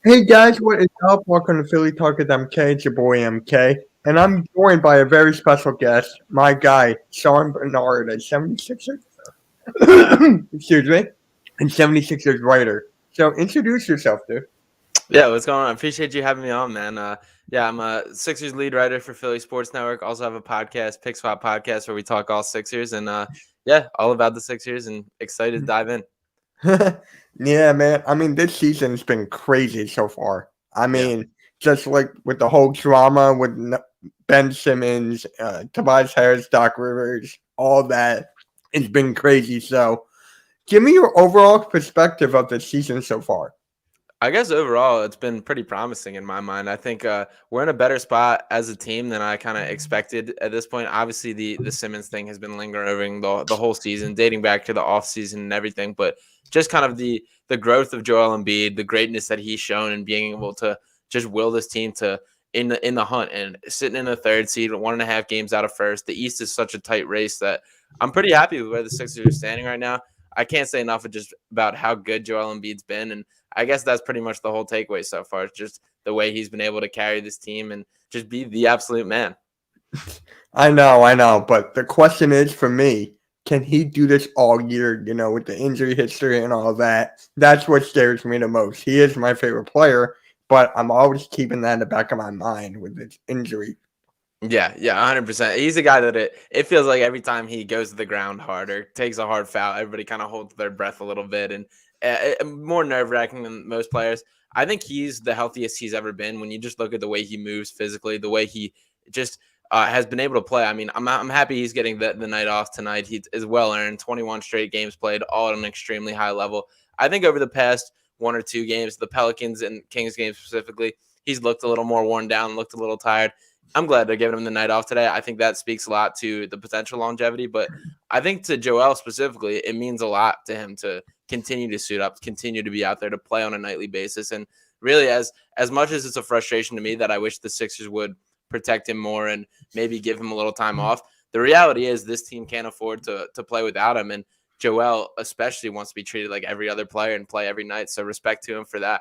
Hey guys, what is up? Welcome to Philly Talk with MK. It's your boy MK, and I'm joined by a very special guest, my guy, Sean Barnard, a 76ers, excuse me, and 76ers writer. So introduce yourself, dude. Yeah, what's going on? I appreciate you having me on, man. Yeah, I'm a Sixers lead writer for Philly Sports Network. Also have a podcast, Pick Swap Podcast, where we talk all Sixers and yeah, all about the Sixers and excited to dive in. Yeah, man. I mean, this season's been crazy so far. I Yeah. mean, just like with the whole drama with Ben Simmons, Tobias Harris, Doc Rivers, all that, it's been crazy. So, give me your overall perspective of the season so far. I guess overall it's been pretty promising in my mind. I think we're in a better spot as a team than I kind of expected at this point. Obviously, the Simmons thing has been lingering the whole season, dating back to the off season and everything. But just kind of the growth of Joel Embiid, the greatness that he's shown, and being able to just will this team to in the hunt and sitting in the third seed, 1.5 games out of first. The East is such a tight race that I'm pretty happy with where the Sixers are standing right now. I can't say enough of just about how good Joel Embiid's been, and I guess that's pretty much the whole takeaway so far. It's just the way he's been able to carry this team and just be the absolute man. I know, but the question is for me, can he do this all year, with the injury history and all that? That's what scares me the most. He is my favorite player, but I'm always keeping that in the back of my mind with his injury. Yeah, 100%. He's a guy that it feels like every time he goes to the ground hard or takes a hard foul, everybody kind of holds their breath a little bit and more nerve wracking than most players. I think he's the healthiest he's ever been. When you just look at the way he moves physically, the way he just has been able to play. I mean, I'm happy he's getting the night off tonight. He is well earned. 21 straight games played, all at an extremely high level. I think over the past one or two games, the Pelicans and Kings game specifically, he's looked a little more worn down, looked a little tired. I'm glad they're giving him the night off today. I think that speaks a lot to the potential longevity, but I think to Joel specifically, it means a lot to him to continue to suit up, continue to be out there to play on a nightly basis. And really, as much as it's a frustration to me that I wish the Sixers would protect him more and maybe give him a little time off, the reality is this team can't afford to play without him. And Joel especially wants to be treated like every other player and play every night. So respect to him for that.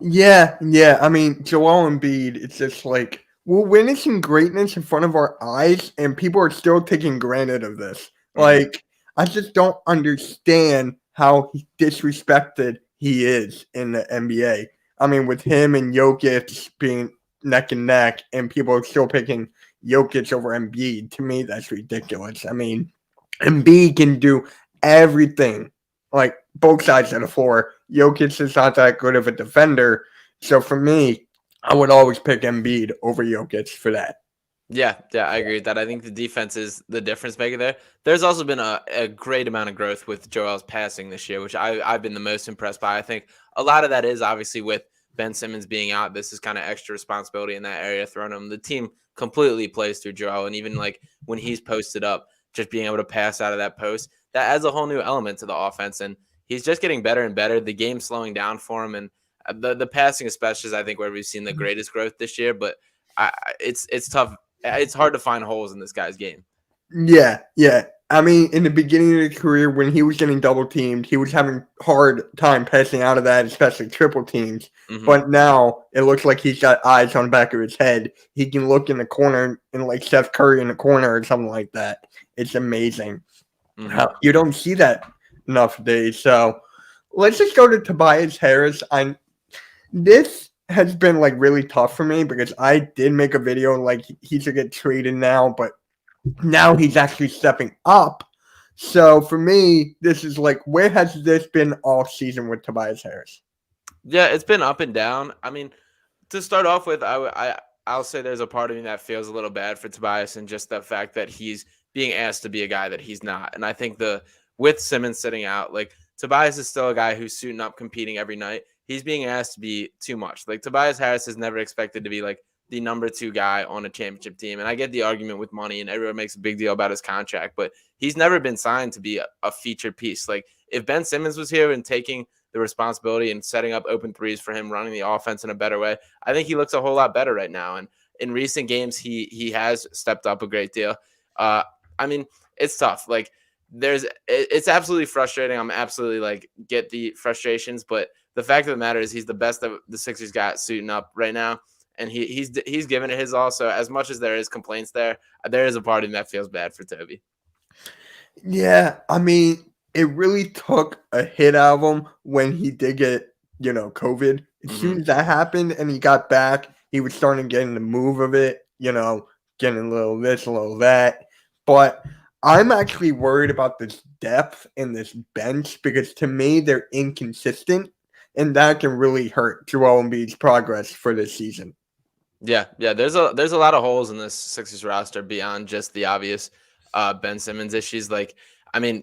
Yeah. I mean, Joel Embiid, it's just like we're witnessing greatness in front of our eyes, and people are still taking granted of this. Mm-hmm. Like, I just don't understand how disrespected he is in the NBA. I mean, with him and Jokic being neck and neck, and people are still picking Jokic over Embiid. To me, that's ridiculous. I mean, Embiid can do everything, like both sides of the floor. Jokic is not that good of a defender, so for me, I would always pick Embiid over Jokic for that. Yeah, I agree with that. I think the defense is the difference maker there. There's also been a great amount of growth with Joel's passing this year, which I've been the most impressed by. I think a lot of that is obviously with Ben Simmons being out. This is kind of extra responsibility in that area thrown him. The team completely plays through Joel, and even like when he's posted up, just being able to pass out of that post, that adds a whole new element to the offense. And he's just getting better and better. The game's slowing down for him, and the passing especially is I think where we've seen the greatest growth this year. But it's tough. It's hard to find holes in this guy's game. Yeah. I mean, in the beginning of his career, when he was getting double teamed, he was having hard time passing out of that, especially triple teams. Hmm. But now it looks like he's got eyes on the back of his head. He can look in the corner and like Steph Curry in the corner or something like that. It's amazing. Hmm. You don't see that enough days. So let's just go to Tobias Harris. This has been like really tough for me because I did make a video like he should get traded now, but now he's actually stepping up. So for me, this is like, where has this been all season with Tobias Harris? Yeah, it's been up and down. I mean, to start off with, I'll say there's a part of me that feels a little bad for Tobias and just the fact that he's being asked to be a guy that he's not. And I think the with Simmons sitting out, like Tobias is still a guy who's suiting up, competing every night. He's being asked to be too much. Like Tobias Harris is never expected to be like the number two guy on a championship team. And I get the argument with money, and everyone makes a big deal about his contract, but he's never been signed to be a featured piece. Like if Ben Simmons was here and taking the responsibility and setting up open threes for him, running the offense in a better way, I think he looks a whole lot better right now. And in recent games, he has stepped up a great deal. Uh, I mean, it's tough. Like it's absolutely frustrating. I'm absolutely like get the frustrations, but the fact of the matter is he's the best that the Sixers got suiting up right now. And he's given it his all. So as much as there is complaints there is a part of him that feels bad for Toby. Yeah, I mean, it really took a hit out of him when he did get, COVID. As soon as that happened and he got back, he was starting to get in the move of it, getting a little this, a little that. But I'm actually worried about this depth in this bench because to me, they're inconsistent, and that can really hurt Joel Embiid's progress for this season. Yeah. There's a lot of holes in this Sixers roster beyond just the obvious Ben Simmons issues. Like, I mean,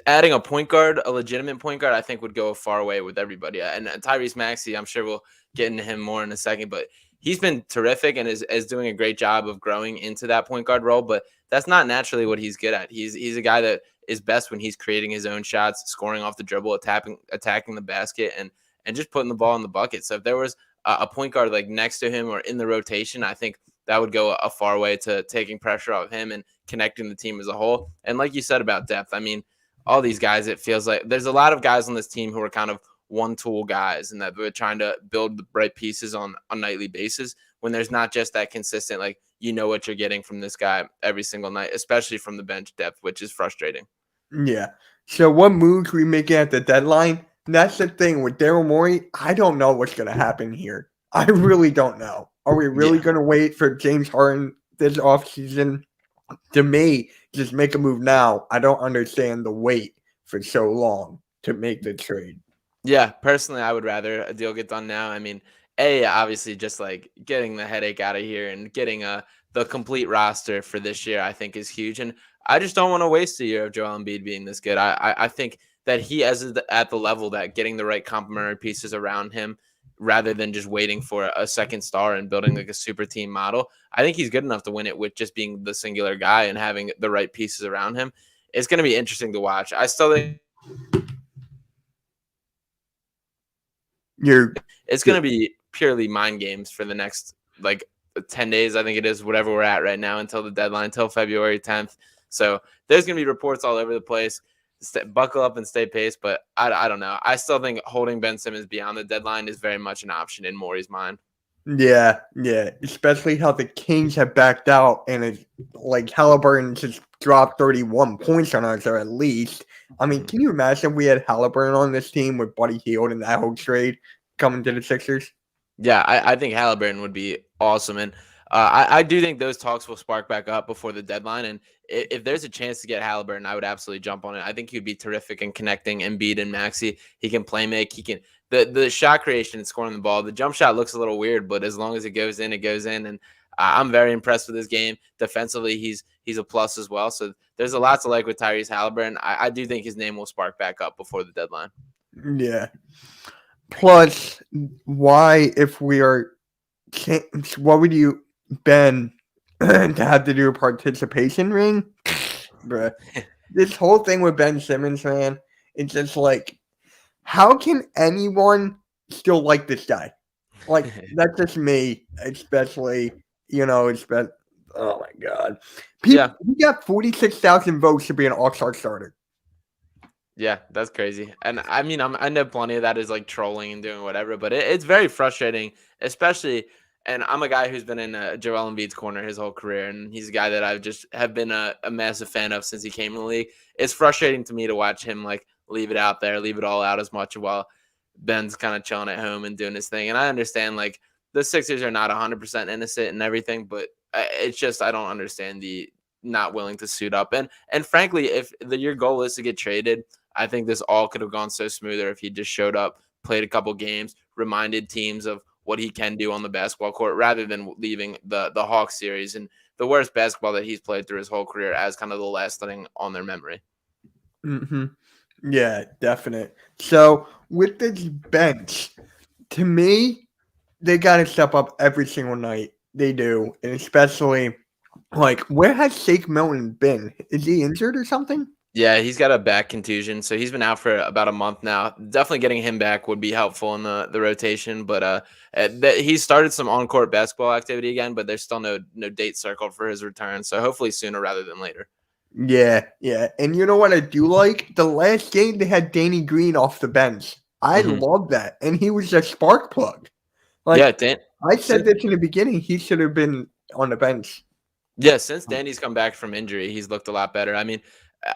adding a point guard, a legitimate point guard, I think would go a far way with everybody. And Tyrese Maxey, I'm sure we'll get into him more in a second, but he's been terrific and is doing a great job of growing into that point guard role. But that's not naturally what he's good at. He's a guy that is best when he's creating his own shots, scoring off the dribble, attacking the basket, and just putting the ball in the bucket. So if there was a point guard like next to him or in the rotation, I think that would go a far way to taking pressure off him and connecting the team as a whole. And like you said about depth, I mean, all these guys, it feels like there's a lot of guys on this team who are kind of one-tool guys and that we're trying to build the right pieces on a nightly basis when there's not just that consistent, like, what you're getting from this guy every single night, especially from the bench depth, which is frustrating. Yeah. So what moves we making at the deadline? That's the thing with Daryl Morey. I don't know what's going to happen here. I really don't know. Are we really going to wait for James Harden this offseason? To me, just make a move now. I don't understand the wait for so long to make the trade. Yeah, personally, I would rather a deal get done now. I mean, obviously, just like getting the headache out of here and getting the complete roster for this year, I think is huge. And I just don't want to waste a year of Joel Embiid being this good. I think that he is at the level that getting the right complementary pieces around him, rather than just waiting for a second star and building like a super team model, I think he's good enough to win it with just being the singular guy and having the right pieces around him. It's going to be interesting to watch. I still think it's going to be purely mind games for the next 10 days. I think it is, whatever we're at right now, until the deadline, until February 10th. So there's going to be reports all over the place. Buckle up and stay paced, but I don't know. I still think holding Ben Simmons beyond the deadline is very much an option in Morey's mind. Yeah, especially how the Kings have backed out, and it's like Halliburton just dropped 31 points on us, or at least. I mean, can you imagine if we had Halliburton on this team with Buddy Hield and that whole trade coming to the Sixers? Yeah, I think Halliburton would be awesome, and I do think those talks will spark back up before the deadline. And if there's a chance to get Halliburton, I would absolutely jump on it. I think he'd be terrific in connecting Embiid and Maxey. He can play make. He can the shot creation and scoring the ball. The jump shot looks a little weird, but as long as it goes in, it goes in. And I'm very impressed with his game. Defensively, he's a plus as well. So there's a lot to like with Tyrese Halliburton. I do think his name will spark back up before the deadline. Yeah. Plus, why, if we are, what would you, Ben, to have to do a participation ring? Bruh. This whole thing with Ben Simmons, man, it's just like, how can anyone still like this guy? Like, that's just me, especially, oh my God. He got 46,000 votes to be an all-star starter. Yeah, that's crazy. And I mean, I know plenty of that is like trolling and doing whatever, but it's very frustrating, especially. And I'm a guy who's been in Joel Embiid's corner his whole career, and he's a guy that I've just have been a massive fan of since he came in the league. It's frustrating to me to watch him leave it out there, leave it all out as much while Ben's kind of chilling at home and doing his thing. And I understand the Sixers are not 100% innocent and everything, but it's just I don't understand the not willing to suit up. And frankly, if your goal is to get traded, I think this all could have gone so smoother if he just showed up, played a couple games, reminded teams of what he can do on the basketball court, rather than leaving the Hawks series and the worst basketball that he's played through his whole career as kind of the last thing on their memory. Mm-hmm. Yeah, definite. So with this bench, to me, they got to step up every single night. They do, and especially where has Shake Milton been? Is he injured or something? Yeah, he's got a back contusion, so he's been out for about a month now. Definitely getting him back would be helpful in the rotation, but he started some on-court basketball activity again, but there's still no date circled for his return, so hopefully sooner rather than later. Yeah, and you know what I do like? The last game, they had Danny Green off the bench. I love that. And he was a spark plug. Like, Yeah, Dan. I said Since, this in the beginning, he should have been on the bench. yeah, since Danny's come back from injury, he's looked a lot better. I mean,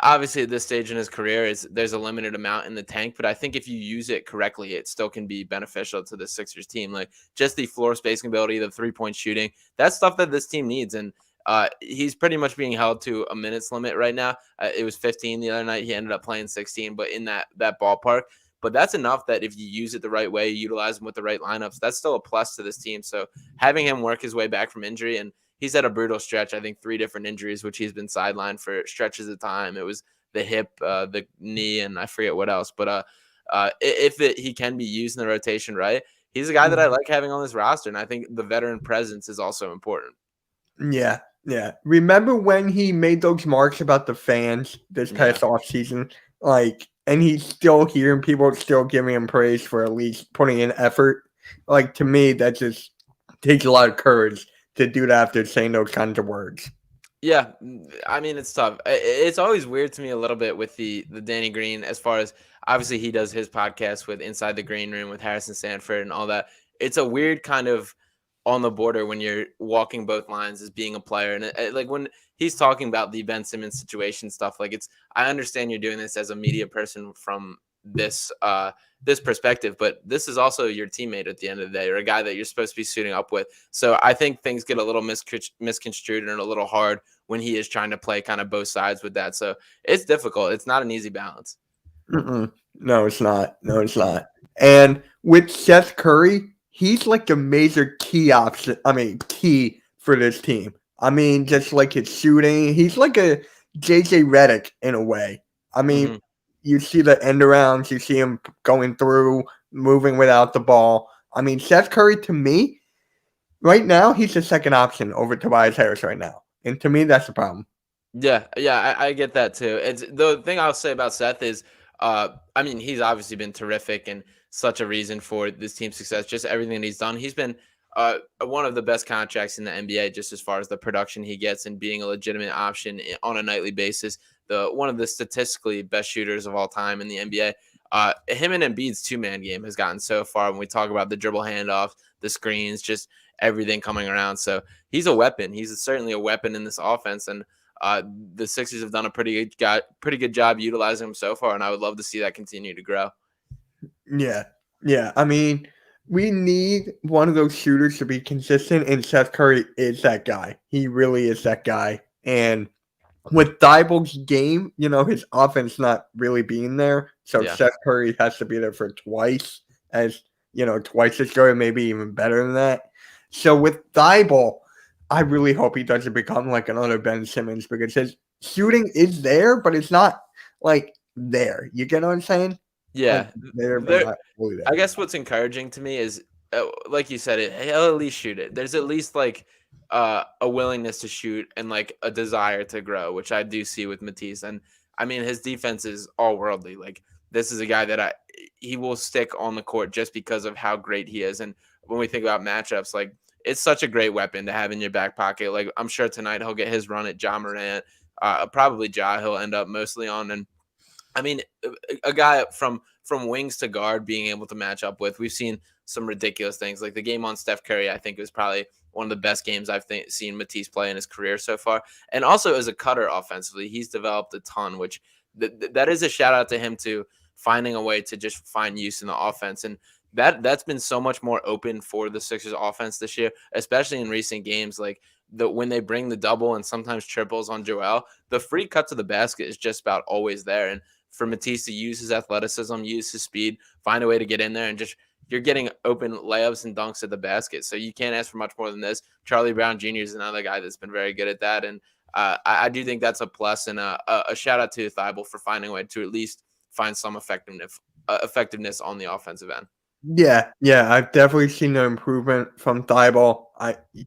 obviously at this stage in his career, is there's a limited amount in the tank, but I think if you use it correctly, it still can be beneficial to the Sixers team. Like just the floor spacing ability, the 3-point shooting, that's stuff that this team needs. And he's pretty much being held to a minutes limit right now. It was 15 the other night. He ended up playing 16, but in that ballpark. But that's enough that if you use it the right way, you utilize him with the right lineups, that's still a plus to this team. So having him work his way back from injury, and he's had a brutal stretch. I think 3 different injuries, which he's been sidelined for stretches of time. It was the hip, the knee, and I forget what else. But he can be used in the rotation right, he's a guy that I like having on this roster, and I think the veteran presence is also important. Yeah, yeah. Remember when he made those marks about the fans this past offseason? Like, and he's still here and people are still giving him praise for at least putting in effort. Like, to me, that just takes a lot of courage to do that after saying those kinds of words. Yeah, I mean it's tough. It's always weird to me a little bit with the Danny Green, as far as obviously he does his podcast with Inside the Green Room with Harrison Sanford and all that. It's a weird kind of on the border when you're walking both lines as being a player, and like when he's talking about the Ben Simmons situation stuff, like I understand you're doing this as a media person from this perspective, but this is also your teammate at the end of the day, or a guy that you're supposed to be suiting up with. So I think things get a little misconstrued and a little hard when he is trying to play kind of both sides with that. So it's difficult. It's not an easy balance. No, it's not. No, it's not. And with Seth Curry, he's like the major key option. I mean, key for this team. I mean, just like his shooting, he's like a JJ Redick in a way. I mean, you see the end arounds, you see him going through, moving without the ball. I mean, Seth Curry, to me, right now, he's the second option over Tobias Harris right now. And to me, that's the problem. Yeah, I get that too. It's the thing I'll say about Seth is, I mean, he's obviously been terrific and such a reason for this team's success. Just everything that he's done, he's been one of the best contracts in the NBA, just as far as the production he gets and being a legitimate option on a nightly basis. One of the statistically best shooters of all time in the NBA. Him and Embiid's 2-man game has gotten so far when we talk about the dribble handoffs, the screens, just everything coming around. So he's a weapon. He's certainly a weapon in this offense, and the Sixers have done a pretty good job utilizing him so far, and I would love to see that continue to grow. Yeah. I mean, we need one of those shooters to be consistent, and Seth Curry is that guy. He really is that guy. And with Thibault's game, his offense not really being there, so Seth Curry has to be there for twice as good, maybe even better than that. So with Thibault, I really hope he doesn't become like another Ben Simmons, because his shooting is there, but it's not like there. You get what I'm saying? Yeah. Like, there, but not fully there. I guess what's encouraging to me is, like you said, he'll at least shoot it. There's at least like a willingness to shoot and like a desire to grow, which I do see with Matisse. And I mean, his defense is all worldly. Like, this is a guy that he will stick on the court just because of how great he is. And when we think about matchups, like, it's such a great weapon to have in your back pocket. Like, I'm sure tonight he'll get his run at Ja Morant. Probably Ja he'll end up mostly on. And I mean, a guy from wings to guard being able to match up with. We've seen some ridiculous things. Like the game on Steph Curry, I think was probably one of the best games I've seen Matisse play in his career so far. And also as a cutter offensively, he's developed a ton, which that is a shout out to him to finding a way to just find use in the offense. And that's been so much more open for the Sixers offense this year, especially in recent games. Like when they bring the double and sometimes triples on Joel, the free cut to the basket is just about always there. And for Matisse to use his athleticism, use his speed, find a way to get in there, and just you're getting open layups and dunks at the basket. So you can't ask for much more than this. Charlie Brown Jr. is another guy that's been very good at that. And I do think that's a plus, and a shout out to Thibault for finding a way to at least find some effectiveness on the offensive end. Yeah, I've definitely seen the improvement from Thibault.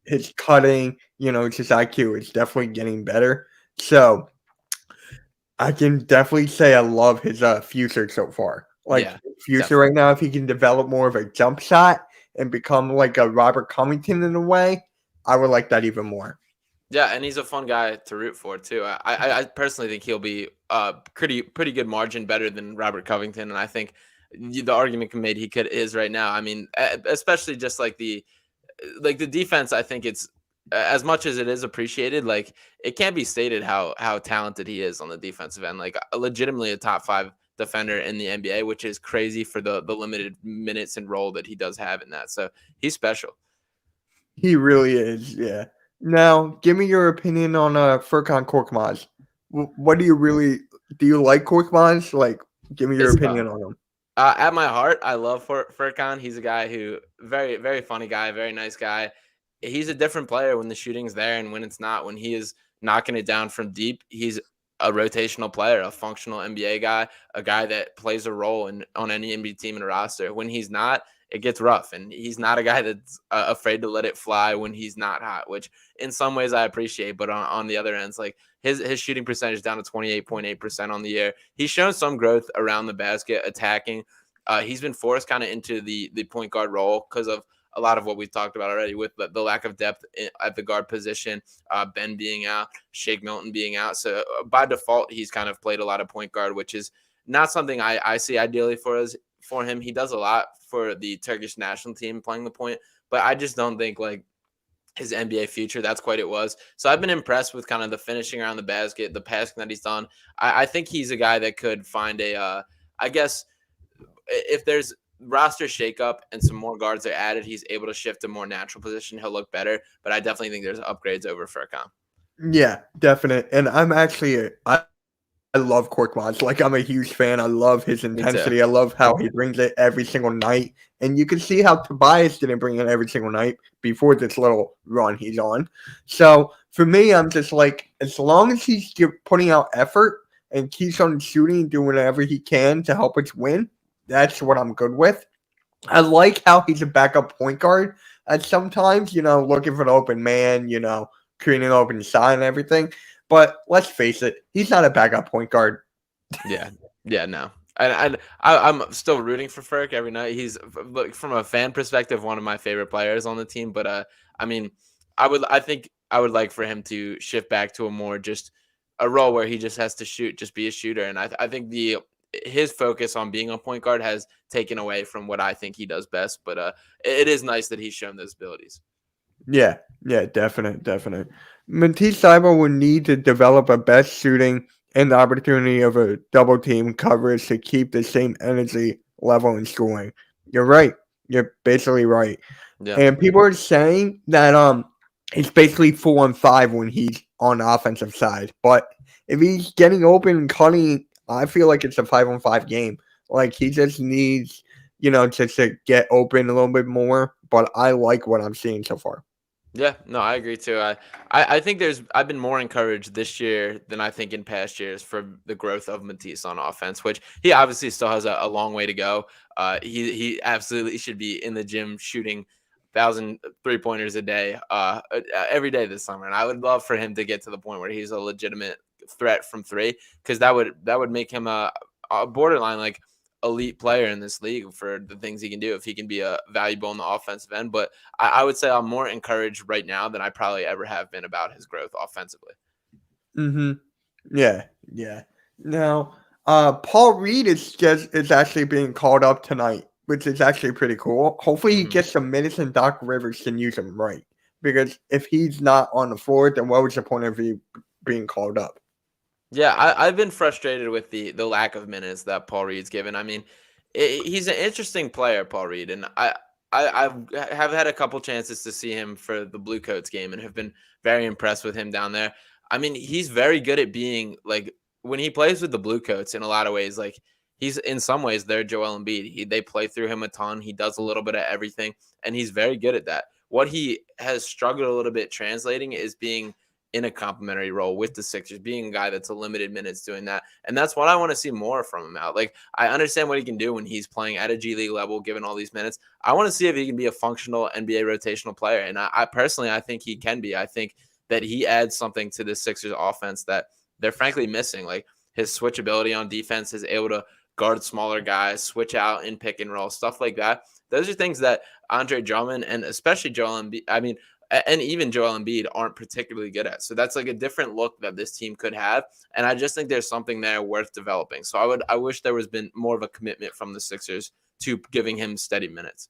His cutting, his IQ is definitely getting better. So I can definitely say I love his future so far. Future definitely. Right now, if he can develop more of a jump shot and become like a Robert Covington in a way, I would like that even more. Yeah, and he's a fun guy to root for too. I personally think he'll be pretty good margin better than Robert Covington, and I think the argument can be made is right now. I mean, especially just like the defense. I think it's as much as it is appreciated. Like it can't be stated how talented he is on the defensive end. Like legitimately a top 5 defender in the NBA, which is crazy for the limited minutes and role that he does have in that. So he's special. He really is, yeah. Now, give me your opinion on Furkan Korkmaz. What do you like Korkmaz? Like, give me your It's opinion on him. At my heart, I love Furkan. He's a guy who very, very funny guy, very nice guy. He's a different player when the shooting's there and when it's not. When he is knocking it down from deep, he's a rotational player, a functional NBA guy, a guy that plays a role on any NBA team and roster. When he's not, it gets rough, and he's not a guy that's afraid to let it fly when he's not hot, which in some ways I appreciate. But on the other ends, like his shooting percentage down to 28.8% on the year. He's shown some growth around the basket, attacking. He's been forced kind of into the point guard role because of a lot of what we've talked about already with the lack of depth at the guard position, Ben being out, Shake Milton being out. So by default, he's kind of played a lot of point guard, which is not something I see ideally for him. He does a lot for the Turkish national team playing the point, but I just don't think like his NBA future, that's quite it was. So I've been impressed with kind of the finishing around the basket, the passing that he's done. I think he's a guy that could find I guess if there's roster shakeup and some more guards are added, he's able to shift to more natural position. He'll look better, but I definitely think there's upgrades over Furkan. Yeah, definite. And I love Korkmaz. Like, I'm a huge fan. I love his intensity. I love how he brings it every single night. And you can see how Tobias didn't bring it every single night before this little run he's on. So for me, I'm just like, as long as he's putting out effort and keeps on shooting, doing whatever he can to help us win, that's what I'm good with. I like how he's a backup point guard. And sometimes, looking for an open man, creating an open shot and everything. But let's face it, he's not a backup point guard. Yeah, no. I'm still rooting for Furk every night. He's from a fan perspective, one of my favorite players on the team. But I mean, I think I would like for him to shift back to a more just a role where he just has to shoot, just be a shooter. And I think his focus on being a point guard has taken away from what I think he does best. But it is nice that he's shown those abilities. Yeah, definite. Matisse Thybulle would need to develop a best shooting and the opportunity of a double team coverage to keep the same energy level in scoring. You're right. You're basically right. Yeah. And people are saying that it's basically 4-on-5 when he's on the offensive side. But if he's getting open and cutting, I feel like it's a 5-on-5 game. Like he just needs, just to get open a little bit more. But I like what I'm seeing so far. Yeah, no, I agree too. I think I've been more encouraged this year than I think in past years for the growth of Matisse on offense, which he obviously still has a long way to go. He absolutely should be in the gym shooting 1,000 3-pointers a day, every day this summer. And I would love for him to get to the point where he's a legitimate threat from three, because that would make him a borderline like elite player in this league for the things he can do if he can be valuable in the offensive end. But I would say I'm more encouraged right now than I probably ever have been about his growth offensively. Yeah. Now, Paul Reed is actually being called up tonight, which is actually pretty cool. Hopefully he gets some minutes and Doc Rivers can use him right. Because if he's not on the floor, then what was the point of you being called up? Yeah, I've been frustrated with the lack of minutes that Paul Reed's given. I mean, he's an interesting player, Paul Reed, and I have had a couple chances to see him for the Blue Coats game and have been very impressed with him down there. I mean, he's very good at being like when he plays with the Blue Coats in a lot of ways. Like he's in some ways they're Joel Embiid. They play through him a ton. He does a little bit of everything, and he's very good at that. What he has struggled a little bit translating is being in a complementary role with the Sixers, being a guy that's a limited minutes doing that. And that's what I want to see more from him out. Like, I understand what he can do when he's playing at a G League level, given all these minutes. I want to see if he can be a functional NBA rotational player. And I personally, I think he can be. I think that he adds something to the Sixers offense that they're frankly missing. Like his switchability on defense is able to guard smaller guys, switch out in pick and roll, stuff like that. Those are things that Andre Drummond and especially Joel Embiid, I mean, and even Joel Embiid aren't particularly good at. So that's like a different look that this team could have. And I just think there's something there worth developing. So I wish there was been more of a commitment from the Sixers to giving him steady minutes.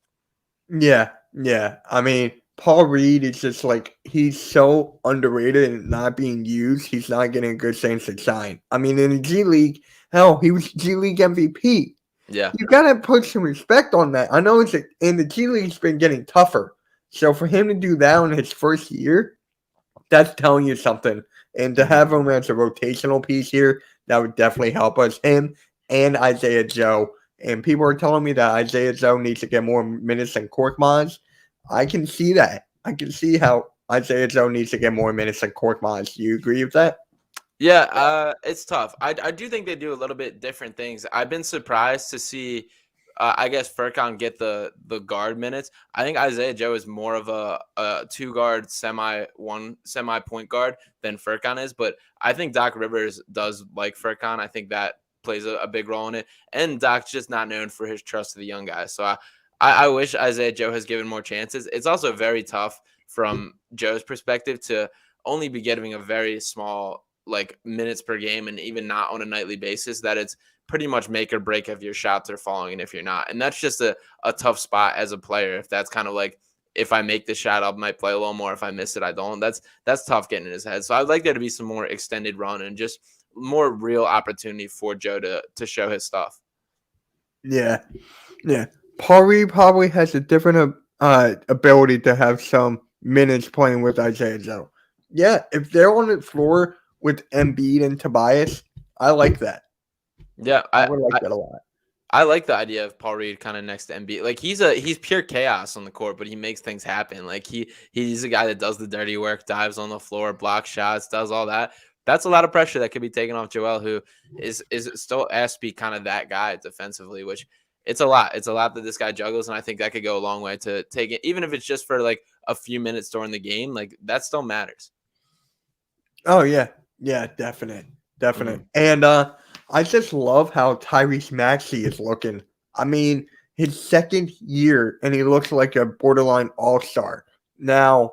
Yeah, yeah. I mean, Paul Reed is just like he's so underrated and not being used. He's not getting a good chance to shine. I mean, in the G League, hell, he was G League MVP. Yeah. You gotta put some respect on that. I know it's in the G League's been getting tougher. So for him to do that in his first year, that's telling you something. And to have him as a rotational piece here, that would definitely help us. Him and Isaiah Joe. And people are telling me that Isaiah Joe needs to get more minutes than Korkmaz. I can see that. I can see how Isaiah Joe needs to get more minutes than Korkmaz. Do you agree with that? Yeah, it's tough. I do think they do a little bit different things. I've been surprised to see, I guess, Furkan get the guard minutes. I think Isaiah Joe is more of a two guard, semi point guard than Furkan is. But I think Doc Rivers does like Furkan. I think that plays a big role in it. And Doc's just not known for his trust of the young guys. So I wish Isaiah Joe has given more chances. It's also very tough from Joe's perspective to only be getting a very small like minutes per game and even not on a nightly basis, that it's pretty much make or break if your shots are falling and if you're not. And that's just a tough spot as a player. If that's kind of like, if I make the shot, I might play a little more. If I miss it, I don't. That's tough getting in his head. So I'd like there to be some more extended run and just more real opportunity for Joe to show his stuff. Yeah. Yeah. Paul Reed probably has a different ability to have some minutes playing with Isaiah Joe. Yeah, if they're on the floor with Embiid and Tobias, I like that. Yeah, I would like that a lot. I like the idea of Paul Reed kind of next to Embiid. Like he's pure chaos on the court, but he makes things happen. Like he's a guy that does the dirty work, dives on the floor, blocks shots, does all that. That's a lot of pressure that could be taken off Joel, who is still asked to be kind of that guy defensively, which it's a lot. It's a lot that this guy juggles, and I think that could go a long way to take it, even if it's just for like a few minutes during the game. Like that still matters. Oh yeah. Yeah, definite. And I just love how Tyrese Maxey is looking. I mean, his second year, and he looks like a borderline all-star. Now,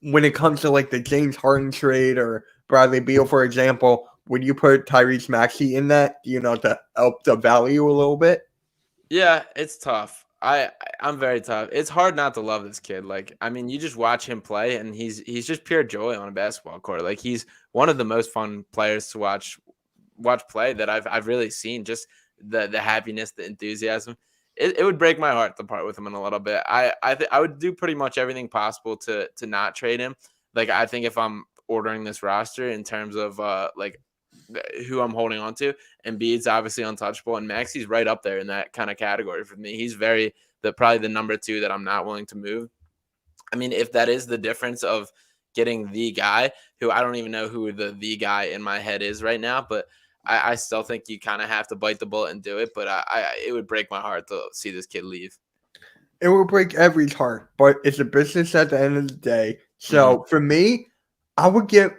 when it comes to like the James Harden trade or Bradley Beal, for example, would you put Tyrese Maxey in that? Do you know, to help the value a little bit? Yeah, it's tough. I'm very tough. It's hard not to love this kid. Like, I mean, you just watch him play, and he's just pure joy on a basketball court. Like, he's one of the most fun players to watch play that I've really seen. Just the happiness, the enthusiasm. It would break my heart to part with him in a little bit. I would do pretty much everything possible to not trade him. Like, I think if I'm ordering this roster in terms of like who I'm holding on to, Embiid's obviously untouchable, and Maxey's right up there in that kind of category for me. He's probably the number 2 that I'm not willing to move. I mean, if that is the difference of getting the guy, who I don't even know who the guy in my head is right now, but I still think you kind of have to bite the bullet and do it. But it would break my heart to see this kid leave. It will break every heart, but it's a business at the end of the day. So for me, I would give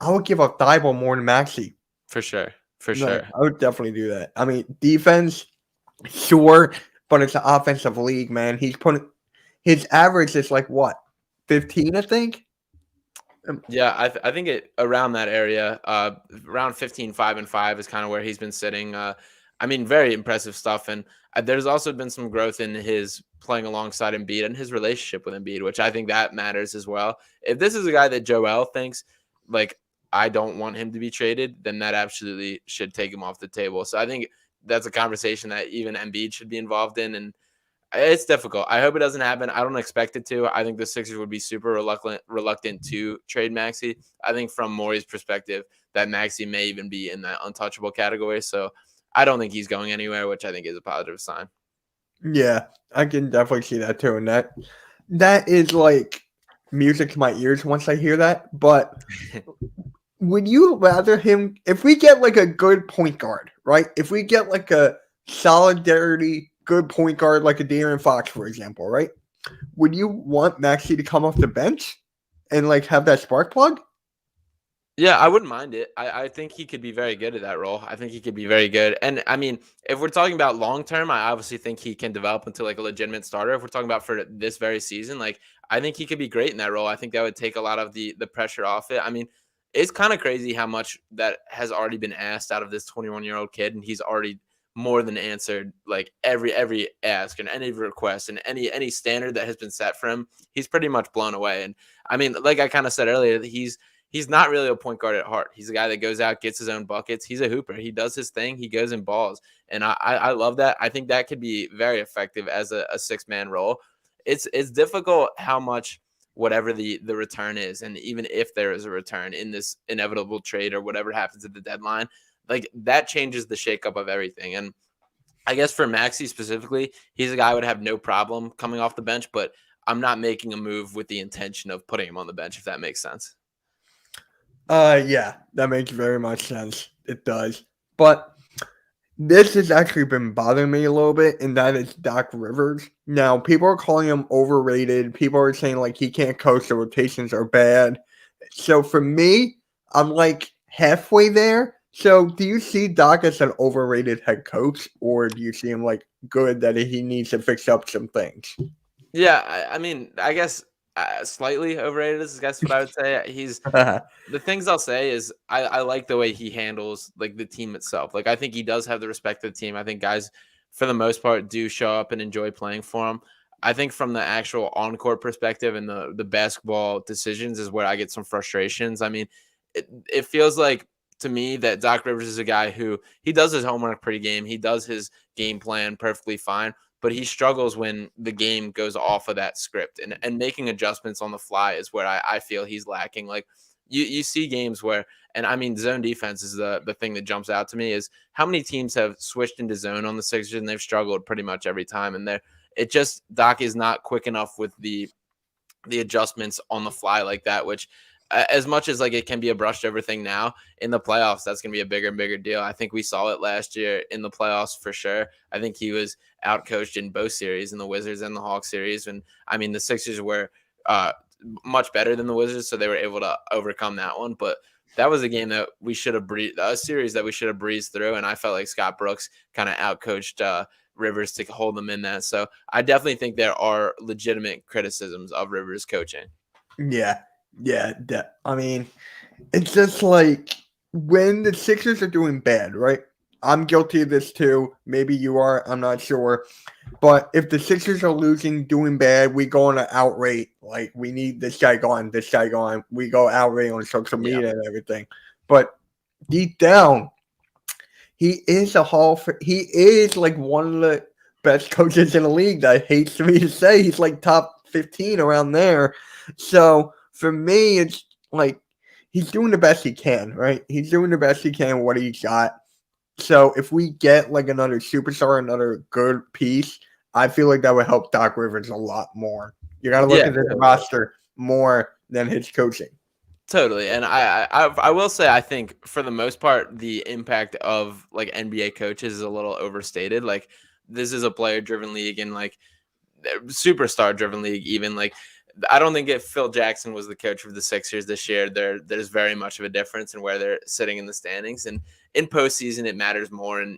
up Thibault more than Maxey. For sure. I would definitely do that. I mean, defense, sure, but it's an offensive league, man. His average is like what, 15, I think? Yeah, I think it around that area, around 15, 5 and 5 is kind of where he's been sitting. I mean, very impressive stuff. And there's also been some growth in his playing alongside Embiid and his relationship with Embiid, which I think that matters as well. If this is a guy that Joel thinks, like, I don't want him to be traded, then that absolutely should take him off the table. So I think that's a conversation that even Embiid should be involved in. And it's difficult. I hope it doesn't happen. I don't expect it to. I think the Sixers would be super reluctant to trade Maxey. I think from Morey's perspective, that Maxey may even be in that untouchable category. So I don't think he's going anywhere, which I think is a positive sign. Yeah, I can definitely see that too. And that is like music to my ears once I hear that. But would you rather him, if we get like a good point guard, right? If we get like a solidarity good point guard like a De'Aaron Fox, for example, right? Would you want Maxey to come off the bench and like have that spark plug? Yeah, I wouldn't mind it. I think he could be very good at that role. I think he could be very good. And I mean, if we're talking about long term, I obviously think he can develop into like a legitimate starter. If we're talking about for this very season, like I think he could be great in that role. I think that would take a lot of the pressure off it. I mean, it's kind of crazy how much that has already been asked out of this 21-year-old kid, and he's already more than answered like every ask and any request and any standard that has been set for him. He's pretty much blown away. And I mean, like I kind of said earlier, he's not really a point guard at heart. He's a guy that goes out, gets his own buckets. He's a hooper. He does his thing. He goes in balls. And I love that. I think that could be very effective as a six-man role. It's difficult how much whatever the return is, and even if there is a return in this inevitable trade or whatever happens at the deadline, like that changes the shakeup of everything. And I guess for Maxey specifically, he's a guy I would have no problem coming off the bench, but I'm not making a move with the intention of putting him on the bench, if that makes sense. Yeah, that makes very much sense. It does. But this has actually been bothering me a little bit, and that is Doc Rivers. Now, people are calling him overrated. People are saying, like, he can't coach, the rotations are bad. So for me, I'm like halfway there. So do you see Doc as an overrated head coach, or do you see him like good that he needs to fix up some things? Yeah, I mean, I guess slightly overrated is I guess what I would say. The things I'll say is I like the way he handles like the team itself. Like I think he does have the respect of the team. I think guys for the most part do show up and enjoy playing for him. I think from the actual on-court perspective and the basketball decisions is where I get some frustrations. I mean, it feels like to me that Doc Rivers is a guy who he does his homework pregame. He does his game plan perfectly fine, but he struggles when the game goes off of that script and making adjustments on the fly is where I feel he's lacking. Like you see games where, and I mean, zone defense is the thing that jumps out to me is how many teams have switched into zone on the Sixers and they've struggled pretty much every time. And Doc is not quick enough with the adjustments on the fly like that, which as much as like it can be a brushed over thing now in the playoffs, that's going to be a bigger and bigger deal. I think we saw it last year in the playoffs for sure. I think he was outcoached in both series, in the Wizards and the Hawks series. And I mean, the Sixers were much better than the Wizards, so they were able to overcome that one. But that was a game that we should have a series that we should have breezed through. And I felt like Scott Brooks kind of outcoached Rivers to hold them in that. So I definitely think there are legitimate criticisms of Rivers coaching. Yeah, yeah. I mean, it's just like when the Sixers are doing bad, right? I'm guilty of this too. Maybe you are. I'm not sure. But if the Sixers are losing, doing bad, we go on an outrate. Like, we need this guy gone, this guy gone. We go outrate on social media and everything. But deep down, he is he is like one of the best coaches in the league. That hates me to say. He's like top 15 around there. So for me, it's like he's doing the best he can, right? He's doing the best he can with what he's got. So if we get like another superstar, another good piece, I feel like that would help Doc Rivers a lot more. You got to look at the roster more than his coaching. Totally. And I will say, I think for the most part, the impact of like NBA coaches is a little overstated. Like this is a player driven league and like superstar driven league, even like I don't think if Phil Jackson was the coach of the Sixers this year, there's very much of a difference in where they're sitting in the standings. And in postseason, it matters more, and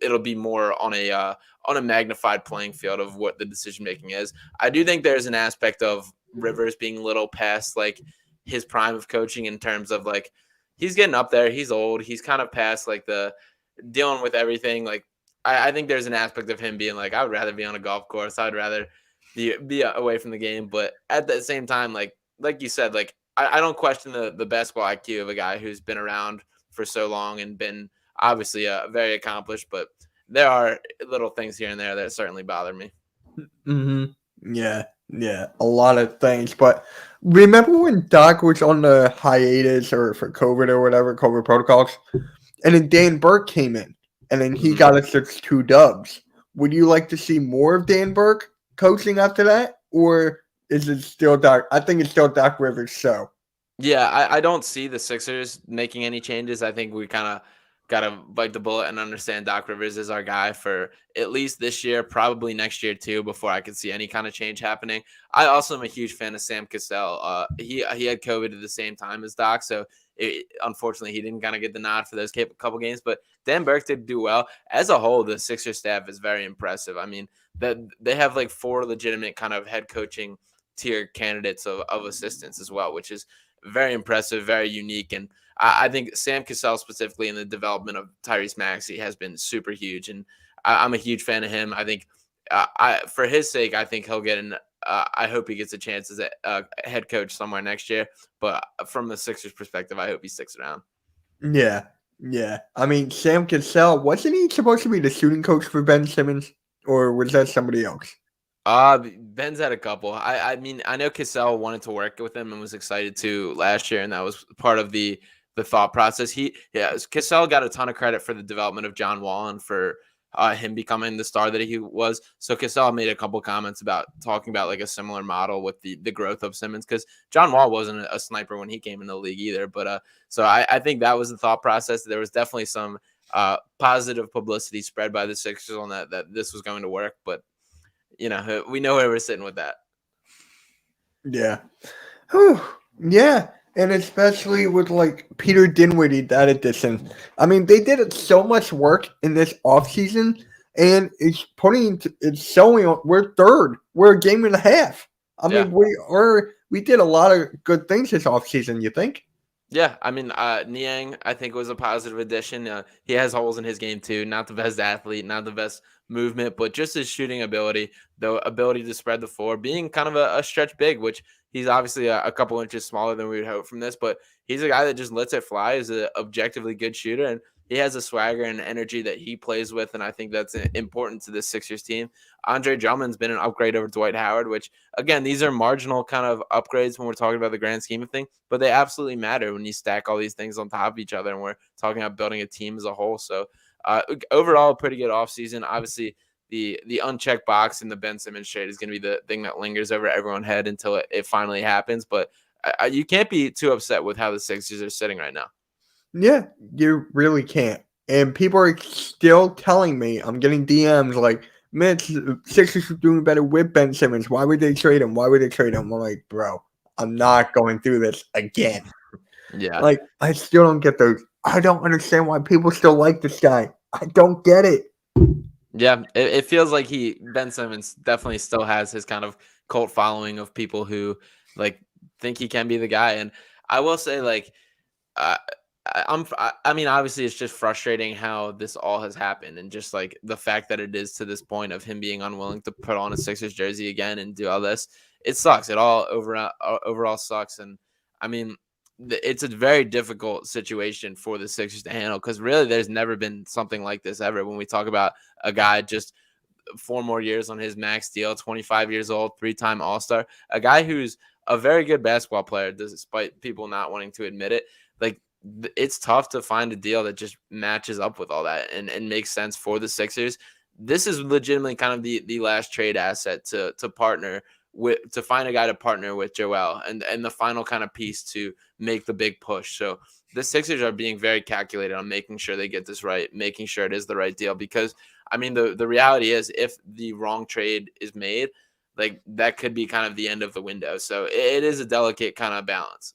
it'll be more on a magnified playing field of what the decision making is. I do think there's an aspect of Rivers being a little past like his prime of coaching in terms of like he's getting up there, he's old, he's kind of past like the dealing with everything. Like I think there's an aspect of him being like, I would rather be on a golf course, I'd rather be away from the game. But at the same time, like you said, like I don't question the basketball IQ of a guy who's been around for so long and been obviously very accomplished, but there are little things here and there that certainly bother me. Mm-hmm. Yeah, a lot of things. But remember when Doc was on the hiatus or for COVID or whatever, COVID protocols, and then Dan Burke came in, and then he got us 2 dubs. Would you like to see more of Dan Burke coaching after that, or is it still Doc? I think it's still Doc Rivers' show. Yeah, I don't see the Sixers making any changes. I think we kind of got to bite the bullet and understand Doc Rivers is our guy for at least this year, probably next year too, before I could see any kind of change happening. I also am a huge fan of Sam Cassell. He had COVID at the same time as Doc, so Unfortunately, he didn't kind of get the nod for those couple games. But Dan Burke did do well. As a whole, the Sixers staff is very impressive. I mean, that they have like 4 legitimate kind of head coaching tier candidates of assistants as well, which is very impressive, very unique. And I think Sam Cassell specifically in the development of Tyrese Maxey has been super huge. And I'm a huge fan of him. I think for his sake, I think he'll get an I hope he gets a chance as a head coach somewhere next year. But from the Sixers perspective, I hope he sticks around. Yeah, yeah. I mean, Sam Cassell, wasn't he supposed to be the shooting coach for Ben Simmons? Or was that somebody else? Ben's had a couple. I mean, I know Cassell wanted to work with him and was excited to last year, and that was part of the thought process. Cassell got a ton of credit for the development of John Wall and for him becoming the star that he was. So Cassell made a couple comments about talking about like a similar model with the growth of Simmons, because John Wall wasn't a sniper when he came in the league either. But so I think that was the thought process. There was definitely some positive publicity spread by the Sixers on that this was going to work, but we know where we're sitting with that. Yeah. Whew. Yeah. And especially with like Peter Dinwiddie, that addition. I mean, they did so much work in this offseason, and it's showing we're third. We're a game and a half. I mean, we did a lot of good things this offseason, you think? Yeah, I mean, Niang, I think, was a positive addition. He has holes in his game too. Not the best athlete, not the best movement, but just his shooting ability, the ability to spread the floor, being kind of a stretch big, which he's obviously a couple inches smaller than we would hope from this, but he's a guy that just lets it fly. He's an objectively good shooter, and he has a swagger and energy that he plays with, and I think that's important to this Sixers team. Andre Drummond's been an upgrade over Dwight Howard, which, again, these are marginal kind of upgrades when we're talking about the grand scheme of things, but they absolutely matter when you stack all these things on top of each other, and we're talking about building a team as a whole. So overall, a pretty good offseason. Obviously, the unchecked box in the Ben Simmons trade is going to be the thing that lingers over everyone's head until it finally happens, but you can't be too upset with how the Sixers are sitting right now. Yeah, you really can't. And people are still telling me, I'm getting DMs like, Mitch, Sixers are doing better with Ben Simmons. Why would they trade him? Why would they trade him? I'm like, bro, I'm not going through this again. Yeah. Like, I still don't get those. I don't understand why people still like this guy. I don't get it. Yeah, it feels like Ben Simmons definitely still has his kind of cult following of people who like think he can be the guy. And I will say, like, I mean, obviously, it's just frustrating how this all has happened, and just like the fact that it is to this point of him being unwilling to put on a Sixers jersey again and do all this. It sucks. It all overall sucks. And I mean, it's a very difficult situation for the Sixers to handle, because really there's never been something like this ever. When we talk about a guy just 4 more years on his max deal, 25 years old, 3-time All-Star, a guy who's a very good basketball player, despite people not wanting to admit it. Like, it's tough to find a deal that just matches up with all that and makes sense for the Sixers. This is legitimately kind of the last trade asset to partner with, to find a guy to partner with Joel, and the final kind of piece to make the big push. So the Sixers are being very calculated on making sure they get this right, making sure it is the right deal, because I mean, the reality is, if the wrong trade is made, like, that could be kind of the end of the window. So it is a delicate kind of balance.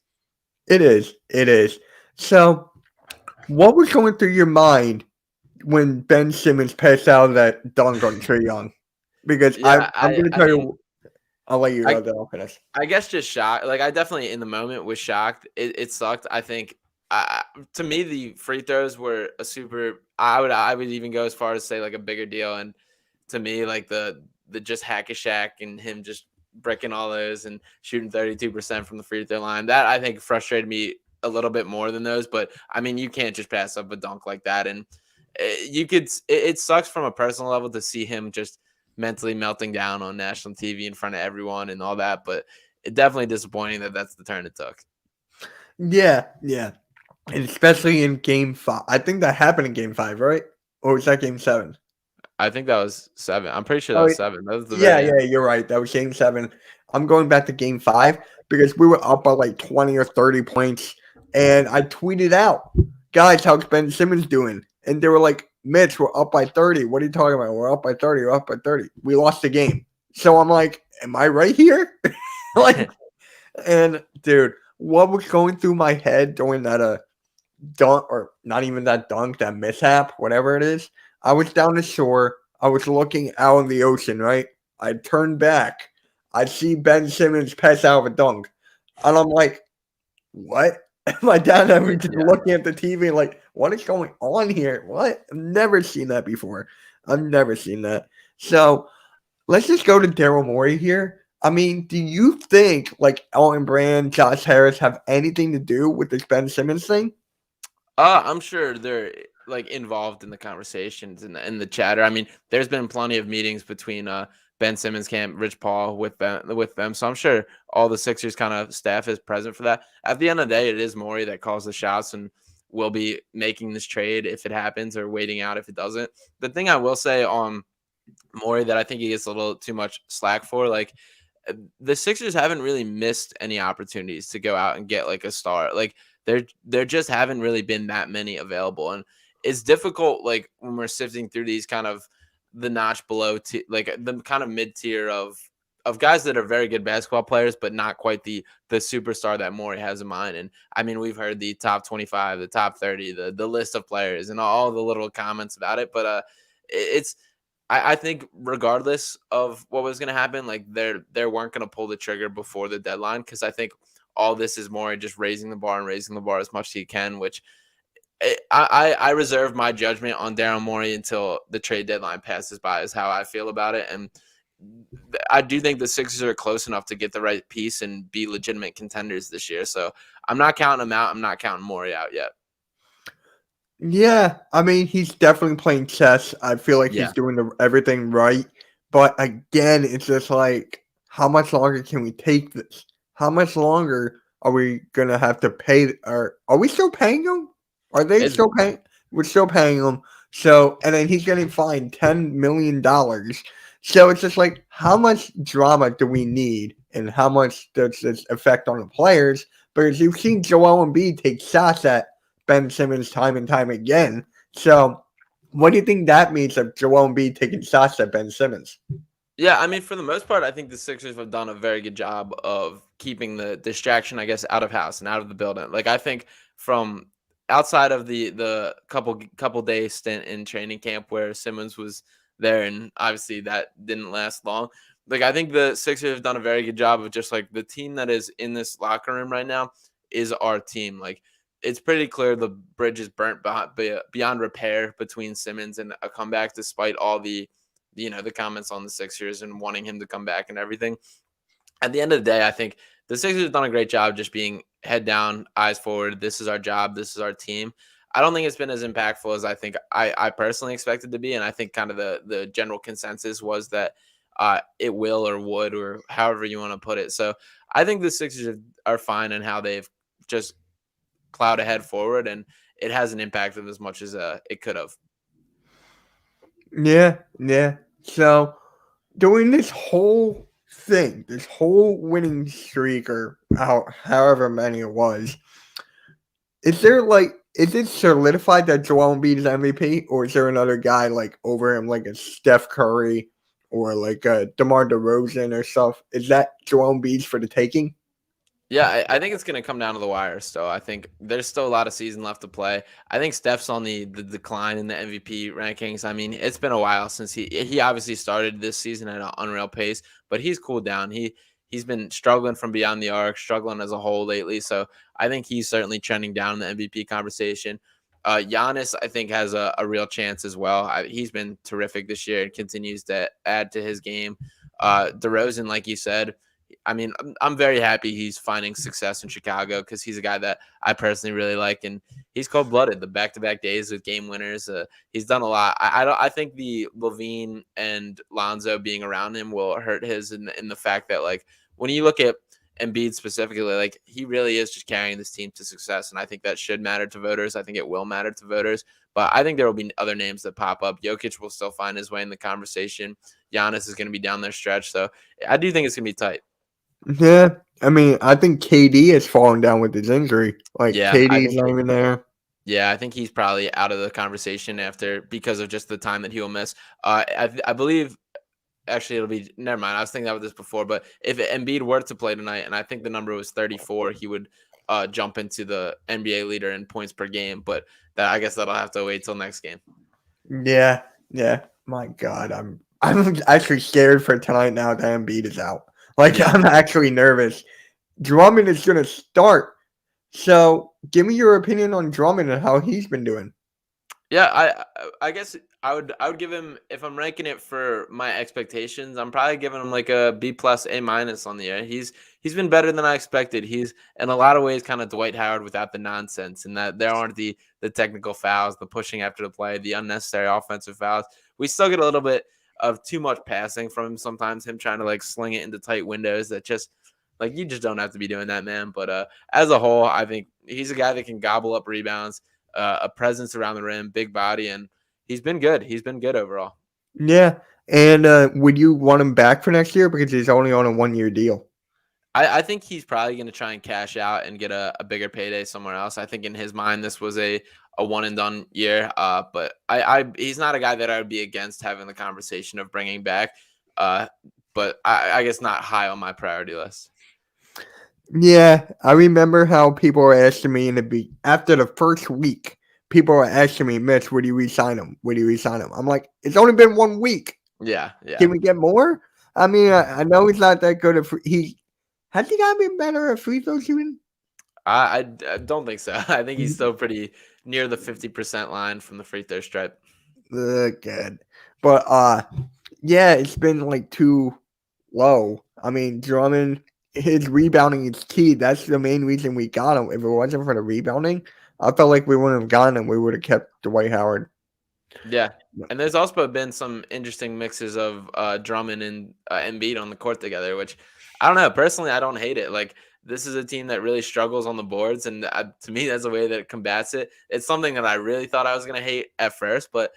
It is. So, what was going through your mind when Ben Simmons passed out that dunk on Trae Young? Because I'm going to tell you, I'll let you know that I'll finish. I guess just shocked. Like, I definitely in the moment was shocked. It sucked. I think to me, the free throws were a super. I would even go as far as say like a bigger deal. And to me, like the just hack a Shaq and him just breaking all those and shooting 32% from the free throw line, that I think frustrated me a little bit more than those. But I mean, you can't just pass up a dunk like that. And it sucks from a personal level to see him just mentally melting down on national TV in front of everyone and all that. But it's definitely disappointing that that's the turn it took. Yeah. And especially in Game 5. I think that happened in Game 5, right? Or was that Game 7? I think that was 7. I'm pretty sure that was 7. That was the yeah, you're right. That was Game 7. I'm going back to Game 5 because we were up by like 20 or 30 points. And I tweeted out, guys, how's Ben Simmons doing? And they were like, Mitch, we're up by 30. What are you talking about? We're up by 30. We're up by 30. We lost the game. So I'm like, am I right here? Like, and dude, what was going through my head during that dunk, or not even that dunk, that mishap, whatever it is. I was down the shore. I was looking out in the ocean, right? I turned back. I see Ben Simmons pass out of a dunk. And I'm like, what? My dad and I were just Yeah. looking at the TV like, what is going on here? What? I've never seen that before. I've never seen that. So let's just go to Daryl Morey here. I mean, do you think like Elton Brand, Josh Harris have anything to do with this Ben Simmons thing? I'm sure they're like involved in the conversations and the chatter. I mean, there's been plenty of meetings between Ben Simmons camp, Rich Paul with them. So I'm sure all the Sixers kind of staff is present for that. At the end of the day, it is Morey that calls the shots and will be making this trade if it happens or waiting out if it doesn't. The thing I will say on Morey that I think he gets a little too much slack for, like the Sixers haven't really missed any opportunities to go out and get like a star. Like there just haven't really been that many available, and it's difficult. Like when we're sifting through these kind of the notch below, like the kind of mid tier of guys that are very good basketball players, but not quite the superstar that Morey has in mind. And I mean, we've heard the top 25, the top 30, the list of players, and all the little comments about it. But it's I think regardless of what was going to happen, like they weren't going to pull the trigger before the deadline, because I think all this is more just raising the bar and raising the bar as much as he can. Which I reserve my judgment on Daryl Morey until the trade deadline passes by, is how I feel about it. And I do think the Sixers are close enough to get the right piece and be legitimate contenders this year. So I'm not counting them out. I'm not counting Morey out yet. Yeah, I mean, he's definitely playing chess. I feel like Yeah. he's doing everything right. But again, it's just like, how much longer can we take this? How much longer are we going to have to pay? Or are we still paying him? Are they It's still paying? We're still paying him. So, and then he's getting fined $10 million. So it's just like, how much drama do we need? And how much does this affect on the players? Because you've seen Joel Embiid take shots at Ben Simmons time and time again. So, what do you think that means of Joel Embiid taking shots at Ben Simmons? Yeah, I mean, for the most part, I think the Sixers have done a very good job of keeping the distraction, I guess, out of house and out of the building. Like, I think from outside of the couple day stint in training camp where Simmons was there, and obviously that didn't last long. Like, I think the Sixers have done a very good job of just like the team that is in this locker room right now is our team. Like, it's pretty clear the bridge is burnt beyond repair between Simmons and a comeback, despite all the comments on the Sixers and wanting him to come back and everything. At the end of the day, I think the Sixers have done a great job just being head down, eyes forward. This is our job. This is our team. I don't think it's been as impactful as I think I personally expected to be. And I think kind of the general consensus was that it will or would, or however you want to put it. So I think the Sixers are fine in how they've just plowed ahead forward, and it hasn't impacted as much as it could have. Yeah, yeah. So, during this whole thing, this whole winning streak, or however many it was, is it solidified that Joel Embiid is MVP, or is there another guy like over him, like a Steph Curry or like a DeMar DeRozan or stuff? Is that Joel Embiid's for the taking? Yeah, I think it's going to come down to the wire still. I think there's still a lot of season left to play. I think Steph's on the decline in the MVP rankings. I mean, it's been a while since he obviously started this season at an unreal pace, but he's cooled down. He's been struggling from beyond the arc, struggling as a whole lately. So I think he's certainly trending down in the MVP conversation. Giannis, I think, has a real chance as well. He's been terrific this year and continues to add to his game. DeRozan, like you said, I mean, I'm very happy he's finding success in Chicago, because he's a guy that I personally really like, and he's cold blooded. The back-to-back days with game winners, he's done a lot. I think the Levine and Lonzo being around him will hurt his in the fact that, like, when you look at Embiid specifically, like, he really is just carrying this team to success, and I think that should matter to voters. I think it will matter to voters, but I think there will be other names that pop up. Jokic will still find his way in the conversation. Giannis is going to be down their stretch, so I do think it's going to be tight. Yeah, I mean, I think KD has fallen down with his injury. Like Yeah, I KD's think not even there. yeah, I think he's probably out of the conversation after, because of just the time that he will miss. I believe actually it'll be, never mind. I was thinking about this before, but if Embiid were to play tonight, and I think the number was 34, he would jump into the NBA leader in points per game. But that I guess that'll have to wait till next game. Yeah, yeah. My God, I'm actually scared for tonight now that Embiid is out. Like Yeah. I'm actually nervous. Drummond is gonna start. So give me your opinion on Drummond and how he's been doing. Yeah, I guess I would give him, if I'm ranking it for my expectations, I'm probably giving him like a B plus A minus on the year. He's been better than I expected. He's in a lot of ways kind of Dwight Howard without the nonsense, and that there aren't the technical fouls, the pushing after the play, the unnecessary offensive fouls. We still get a little bit of too much passing from him sometimes. Him trying to like sling it into tight windows that just like you just don't have to be doing that, man. But as a whole, I think he's a guy that can gobble up rebounds, a presence around the rim, big body, and he's been good. He's been good overall. Yeah. And would you want him back for next year because he's only on a 1 year deal? I think he's probably going to try and cash out and get a bigger payday somewhere else. I think in his mind this was a one and done year. But he's not a guy that I would be against having the conversation of bringing back. But I guess not high on my priority list. Yeah, I remember how people were asking me after the first week. People were asking me, Mitch, would you resign him? Would you resign him? I'm like, it's only been 1 week. Yeah. Can we get more? I mean, I know he's not that good at has he gotten better at free throw shooting? I don't think so. I think he's still pretty near the 50% line from the free throw stripe. Good. But yeah, it's been like too low. I mean, Drummond, his rebounding is key. That's the main reason we got him. If it wasn't for the rebounding, I felt like we wouldn't have gotten him. We would have kept Dwight Howard. Yeah. And there's also been some interesting mixes of Drummond and Embiid on the court together, which I don't know. Personally, I don't hate it. Like, this is a team that really struggles on the boards, and to me, that's a way that it combats it. It's something that I really thought I was going to hate at first, but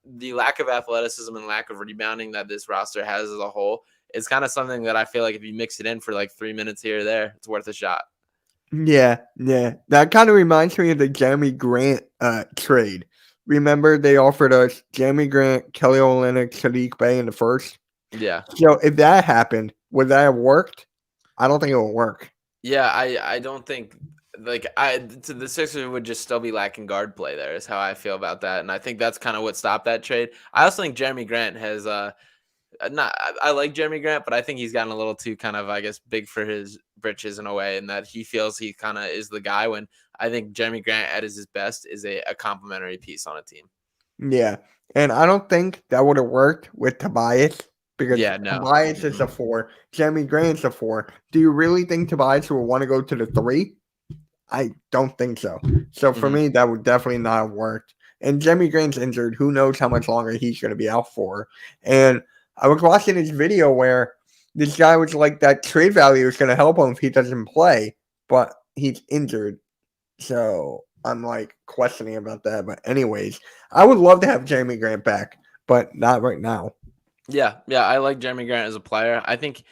the lack of athleticism and lack of rebounding that this roster has as a whole is kind of something that I feel like if you mix it in for like 3 minutes here or there, it's worth a shot. Yeah. That kind of reminds me of the Jeremy Grant trade. Remember, they offered us Jeremy Grant, Kelly Olynyk, Sadiq Bey in the first. Yeah. So if that happened, would that have worked? I don't think it will work. Yeah, I don't think the Sixers would just still be lacking guard play there is how I feel about that. And I think that's kind of what stopped that trade. I also think Jeremy Grant has not I like Jeremy Grant, but I think he's gotten a little too kind of, I guess, big for his britches in a way, and that he feels he kind of is the guy when I think Jeremy Grant at his best is a complementary piece on a team. Yeah. And I don't think that would have worked with Tobias because Yeah, no. Tobias is a 4. Jeremy Grant's a 4. Do you really think Tobias will want to go to the 3? I don't think so. So for me, that would definitely not have worked. And Jeremy Grant's injured. Who knows how much longer he's going to be out for. And I was watching his video where this guy was like that trade value is going to help him if he doesn't play, but he's injured. So I'm like questioning about that. But anyways, I would love to have Jeremy Grant back, but not right now. Yeah, I like Jeremy Grant as a player. I think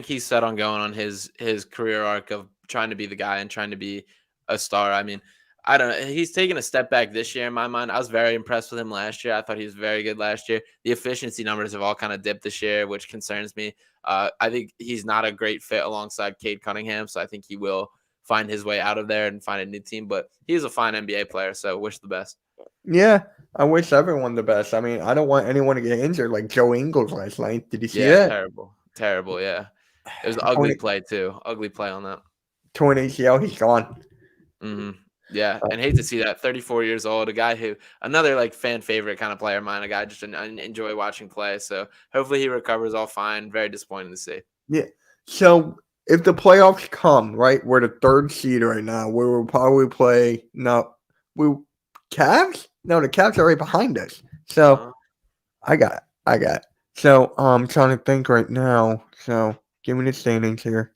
he's set on going on his career arc of trying to be the guy and trying to be a star. I mean, I don't know. He's taken a step back this year in my mind. I was very impressed with him last year. I thought he was very good last year. The efficiency numbers have all kind of dipped this year, which concerns me. I think he's not a great fit alongside Cade Cunningham, so I think he will find his way out of there and find a new team. But he's a fine NBA player, so wish the best. Yeah, I wish everyone the best. I mean, I don't want anyone to get injured like Joe Ingles last night. Did you see that? Terrible. Yeah, it was an ugly play too. Ugly play on that. Torn ACL, he's gone. Yeah, and hate to see that. 34 years old, a guy who another like fan favorite kind of player of mine. A guy I just enjoy watching play. So hopefully he recovers all fine. Very disappointing to see. Yeah. So if the playoffs come, right, we're the 3rd seed right now. We will probably play Cavs? No, the Cavs are right behind us. So I got it. So I'm trying to think right now. So give me the standings here.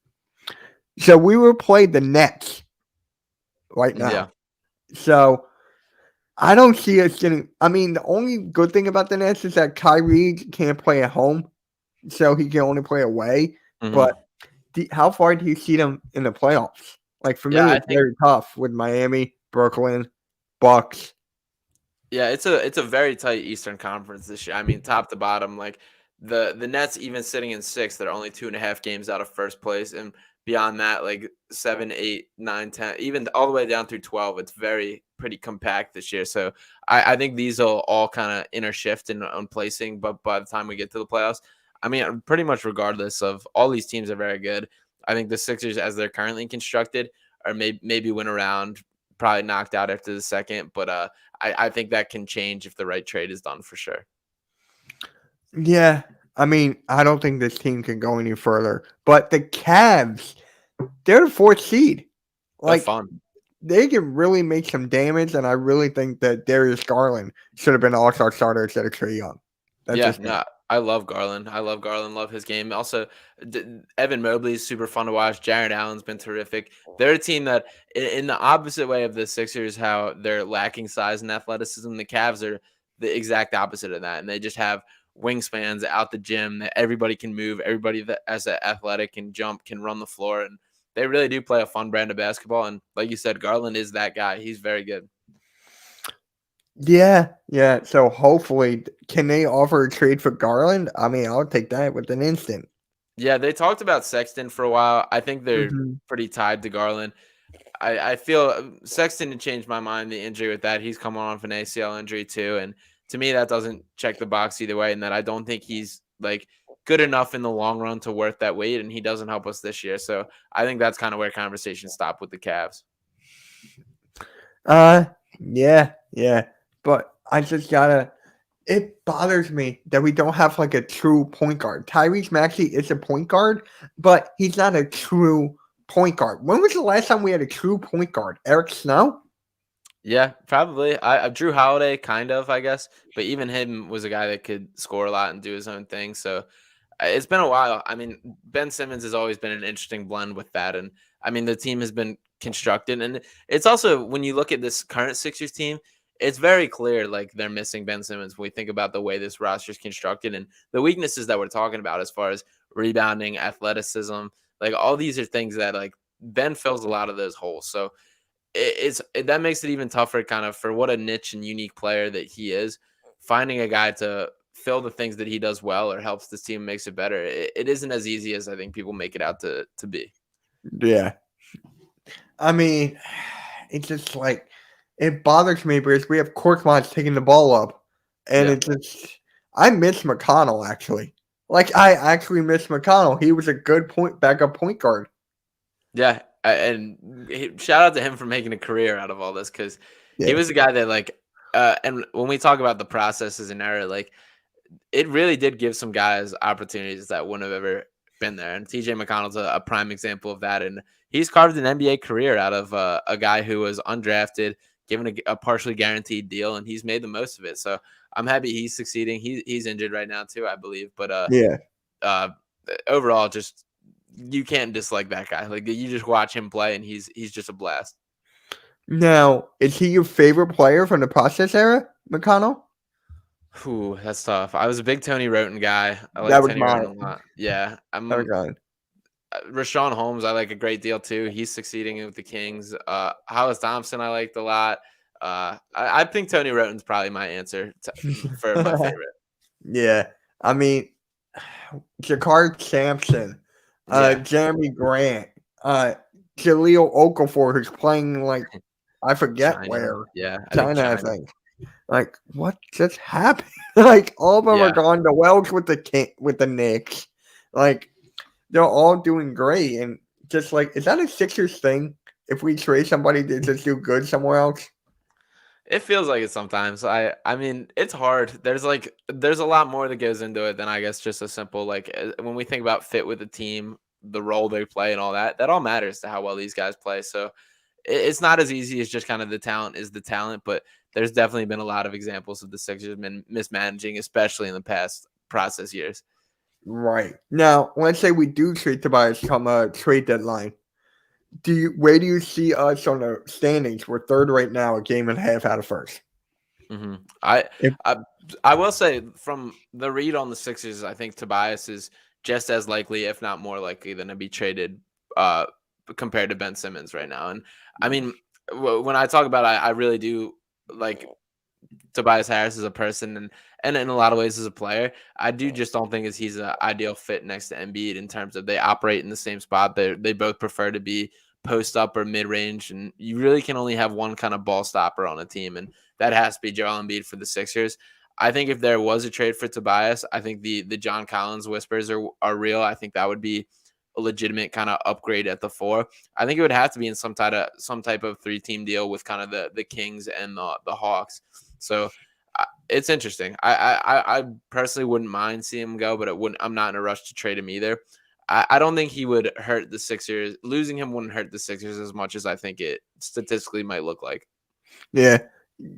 So we will play the Nets right now. Yeah. So I don't see us getting. I mean, the only good thing about the Nets is that Kyrie can't play at home, so he can only play away. But how far do you see them in the playoffs? Like for me, it's very tough with Miami, Brooklyn, Bucks. Yeah, it's a very tight Eastern Conference this year. I mean, top to bottom, like the Nets even sitting in 6th, they're only 2.5 games out of first place, and beyond that, like 7, 8, 9, 10, even all the way down through 12, it's pretty compact this year. So I think these will all kind of intershift in on placing, but by the time we get to the playoffs, I mean, pretty much regardless of all these teams are very good. I think the Sixers, as they're currently constructed, are maybe win around, probably knocked out after the second, but I think that can change if the right trade is done for sure. Yeah, I mean, I don't think this team can go any further. But the Cavs, they're the fourth seed. They're Like, fun. they can really make some damage, and I really think that Darius Garland should have been an all-star starter instead of Trae Young. That's Yeah, just me. no, I love Garland. I love Garland. Love his game. Also, Evan Mobley is super fun to watch. Jared Allen's been terrific. They're a team that, in the opposite way of the Sixers, how they're lacking size and athleticism, the Cavs are the exact opposite of that, and they just have wingspans out the gym that everybody can move. Everybody that as an athletic can jump, can run the floor, and they really do play a fun brand of basketball. And like you said, Garland is that guy. He's very good. Yeah. So hopefully, can they offer a trade for Garland? I mean, I'll take that with an instant. Yeah, they talked about Sexton for a while. I think they're Mm-hmm. pretty tied to Garland. I feel Sexton to change my mind. The injury with that, he's coming on for an ACL injury too, and to me that doesn't check the box either way. And that I don't think he's like good enough in the long run to worth that weight, and he doesn't help us this year. So I think that's kind of where conversations stop with the Cavs. Yeah. But I just gotta. It bothers me that we don't have like a true point guard. Tyrese Maxey is a point guard, but he's not a true point guard. When was the last time we had a true point guard? Eric Snow? Yeah, probably. I Drew Holiday, kind of, I guess, but even him was a guy that could score a lot and do his own thing. So it's been a while. I mean, Ben Simmons has always been an interesting blend with that, and I mean, the team has been constructed, and it's also when you look at this current Sixers team, it's very clear like they're missing Ben Simmons when we think about the way this roster is constructed and the weaknesses that we're talking about as far as rebounding, athleticism, like all these are things that like Ben fills a lot of those holes. So that makes it even tougher kind of for what a niche and unique player that he is, finding a guy to fill the things that he does well or helps this team makes it better. It isn't as easy as I think people make it out to be. Yeah. I mean, it's just like it bothers me because we have Korkmaz taking the ball up, and Yeah. it just I miss McConnell actually. Like I actually miss McConnell. He was a good backup point guard. Yeah. And shout out to him for making a career out of all this because he Yeah. was a guy that like, and when we talk about the processes and error, like it really did give some guys opportunities that wouldn't have ever been there. And TJ McConnell's a prime example of that. And he's carved an NBA career out of a guy who was undrafted, given a partially guaranteed deal, and he's made the most of it. So I'm happy he's succeeding. He's injured right now too, I believe. But Yeah. uh, overall, just you can't dislike that guy. Like you just watch him play, and he's just a blast. Now, is he your favorite player from the process era, McConnell? Ooh, that's tough. I was a big Tony Roten guy. I like That was Tony mine. Roten a lot. Yeah, Oh I'm god. Rashawn Holmes. I like a great deal too. He's succeeding with the Kings. Hollis Thompson, I liked a lot. I think Tony Roten's probably my answer for my favorite. Yeah. I mean, Jakar Sampson, Yeah, Jeremy Grant, Jaleel Okafor, who's playing like I forget China. where Yeah, I think China, I China. think. Like, what just happened? Like, all of them are Yeah. gone to Wells with the Knicks. Like, they're all doing great, and just like, is that a Sixers thing? If we trade somebody to just do good somewhere else, It feels like it sometimes. I mean, it's hard. There's a lot more that goes into it than I guess just a simple like when we think about fit with the team, the role they play and all that. That all matters to how well these guys play. So it's not as easy as just kind of the talent is the talent, but there's definitely been a lot of examples of the Sixers been mismanaging, especially in the past process years. right now, let's say we do trade Tobias come a trade deadline. Where do you see us on the standings? We're third right now, a game and a half out of first. hmm I, If, I I will say from the read on the Sixers, I think Tobias is just as likely, if not more likely, than to be traded uh, compared to Ben Simmons right now. And I mean, when I talk about, I really do like Tobias Harris as a person and in a lot of ways as a player. I do just don't think he's an ideal fit next to Embiid in terms of they operate in the same spot. They both prefer to be post up or mid range, and you really can only have one kind of ball stopper on a team, and that has to be Joel Embiid for the Sixers. I think if there was a trade for Tobias, I think the John Collins whispers are real. I think that would be a legitimate kind of upgrade at the 4. I think it would have to be in some type of 3-team deal with kind of the Kings and the Hawks. So it's interesting. I personally wouldn't mind seeing him go, but I'm not in a rush to trade him either. I don't think he would hurt the Sixers. Losing him wouldn't hurt the Sixers as much as I think it statistically might look like. Yeah.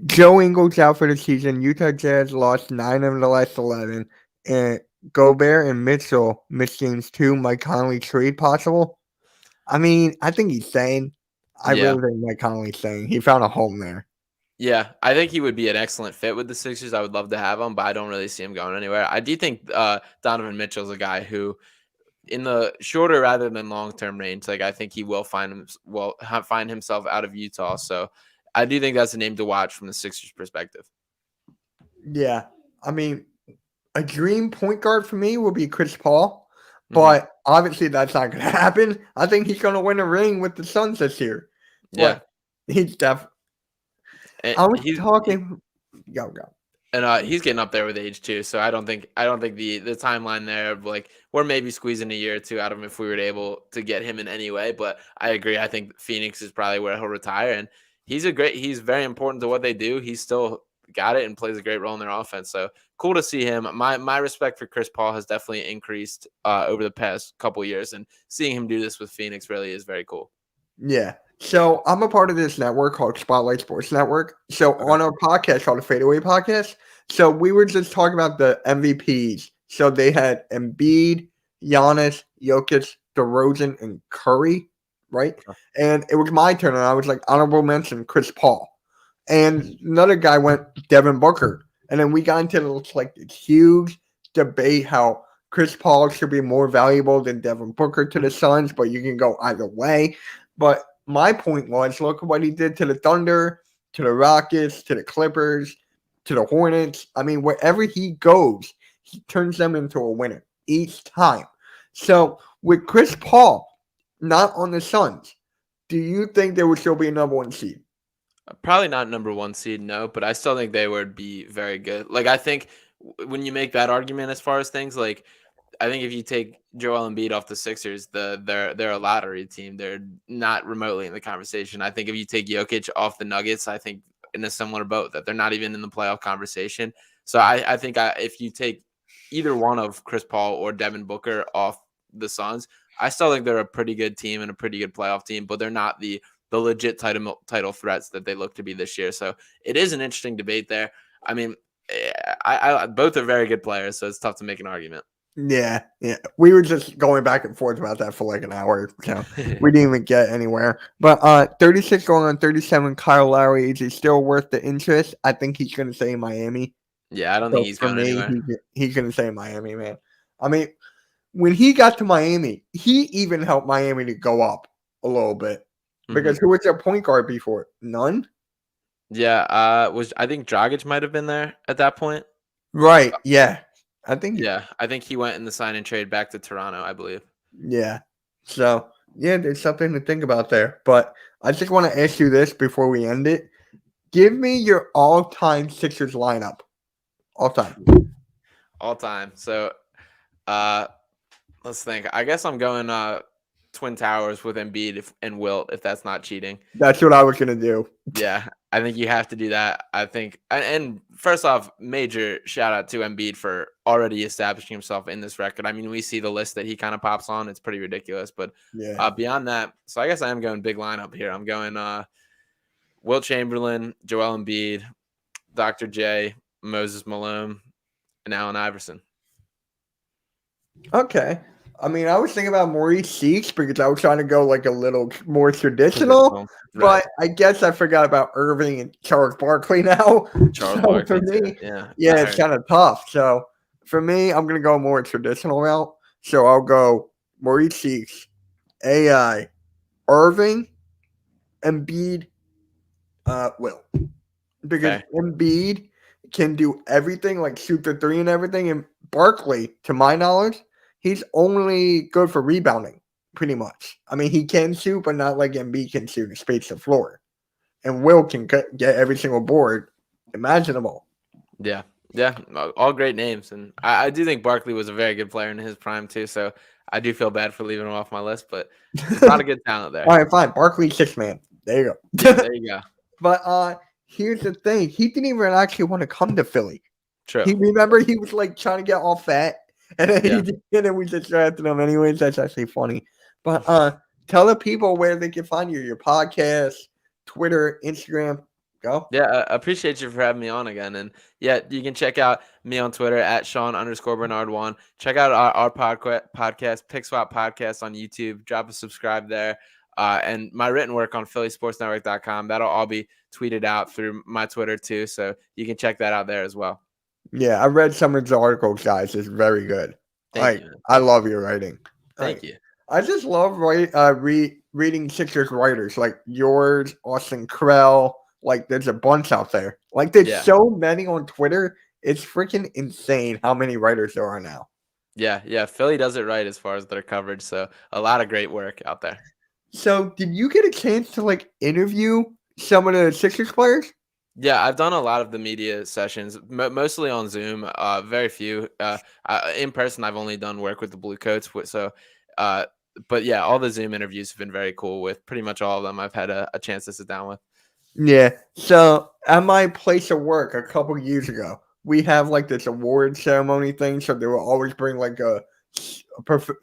Joe Ingles out for the season. Utah Jazz lost 9 of the last 11. And Gobert and Mitchell missed games 2. Mike Conley trade possible. I mean, I think he's sane. I really think Mike Conley's sane. He found a home there. Yeah, I think he would be an excellent fit with the Sixers. I would love to have him, but I don't really see him going anywhere. I do think Donovan Mitchell's a guy who, in the shorter rather than long term range, like I think he will find himself out of Utah. So I do think that's a name to watch from the Sixers' perspective. Yeah, I mean, a dream point guard for me would be Chris Paul, but obviously that's not going to happen. I think he's going to win a ring with the Suns this year. Yeah, he's definitely. I was talking. Go. And he's getting up there with age too, so I don't think the timeline there of like we're maybe squeezing a year or two out of him if we were able to get him in any way. But I agree. I think Phoenix is probably where he'll retire, and he's very important to what they do. He's still got it and plays a great role in their offense. So cool to see him. My respect for Chris Paul has definitely increased over the past couple of years, and seeing him do this with Phoenix really is very cool. Yeah. So I'm a part of this network called Spotlight Sports Network. So on our podcast called the Fadeaway Podcast, so we were just talking about the MVPs. So they had Embiid, Giannis, Jokic, DeRozan, and Curry, right? And it was my turn, and I was like, honorable mention, Chris Paul. And another guy went Devin Booker. And then we got into this huge debate how Chris Paul should be more valuable than Devin Booker to the Suns, but you can go either way. But my point was, look at what he did to the Thunder, to the Rockets, to the Clippers, to the Hornets. I mean, wherever he goes, he turns them into a winner each time. So with Chris Paul not on the Suns, do you think there would still be a number 1 seed? Probably not number 1 seed, no, but I still think they would be very good. Like, I think when you make that argument as far as things, like, I think if you take Joel Embiid off the Sixers, they're a lottery team. They're not remotely in the conversation. I think if you take Jokic off the Nuggets, I think in a similar boat that they're not even in the playoff conversation. So I think if you take either one of Chris Paul or Devin Booker off the Suns, I still think they're a pretty good team and a pretty good playoff team, but they're not the legit title threats that they look to be this year. So it is an interesting debate there. I mean, I both are very good players, so it's tough to make an argument. Yeah. We were just going back and forth about that for like an hour. So we didn't even get anywhere. But 36 going on 37, Kyle Lowry, is he still worth the interest? I think he's going to stay in Miami. Yeah, I don't think he's going anywhere. He's going to stay in Miami, man. I mean, when he got to Miami, he even helped Miami to go up a little bit. Because who was their point guard before? None? Yeah, I think Dragic might have been there at that point. Right, yeah. I think he went in the sign and trade back to Toronto, I believe. Yeah. So, yeah, there's something to think about there. But I just want to ask you this before we end it. Give me your all-time Sixers lineup. All time. So, let's think. I guess I'm going Twin Towers with Embiid and Wilt, if that's not cheating. That's what I was going to do. Yeah, I think you have to do that. I think, and first off, major shout out to Embiid for already establishing himself in this record. I mean, we see the list that he kind of pops on. It's pretty ridiculous. But beyond that, so I guess I am going big lineup here. I'm going Wilt Chamberlain, Joel Embiid, Dr. J, Moses Malone, and Allen Iverson. Okay. I mean, I was thinking about Maurice Cheeks because I was trying to go like a little more traditional, right. But I guess I forgot about Irving and Charles Barkley now. For me, it's kind of tough. So for me, I'm going to go more traditional route. So I'll go Maurice Cheeks, AI, Irving, Embiid, Will. because Fair. Embiid can do everything, like shoot the three and everything. And Barkley, to my knowledge, he's only good for rebounding, pretty much. I mean, he can shoot, but not like Embiid can shoot and space the floor. And Will can get every single board imaginable. Yeah. Yeah. All great names. And I do think Barkley was a very good player in his prime, too. So I do feel bad for leaving him off my list, but there's a lot of good talent there. All right, fine. Barkley, 6-man. There you Yeah, go. there you go. But here's the thing. He didn't even actually want to come to Philly. True. He was like trying to get all fat. And then, Yeah. and then we just drafted him anyways. That's actually funny. But tell the people where they can find you. Your podcast, Twitter, Instagram. Go. Yeah, I appreciate you for having me on again. And yeah, you can check out me on Twitter at Sean_Barnard1. Check out our podcast, Pick Swap Podcast on YouTube. Drop a subscribe there. And my written work on PhillySportsNetwork.com. That'll all be tweeted out through my Twitter too. So you can check that out there as well. Yeah, I read some of the articles, guys. It's very good. Thank you. I love your writing. Thank you. I just love reading Sixers writers like yours, Austin Krell. Like, there's a bunch out there. Like, there's so many on Twitter. It's freaking insane how many writers there are now. Yeah. Philly does it right as far as their coverage. So a lot of great work out there. So, did you get a chance to like interview some of the Sixers players? Yeah, I've done a lot of the media sessions, mostly on Zoom. Very few in person. I've only done work with the Blue Coats. So, but yeah, all the Zoom interviews have been very cool. With pretty much all of them, I've had a chance to sit down with. Yeah. So at my place of work a couple years ago, we have like this award ceremony thing. So they will always bring like a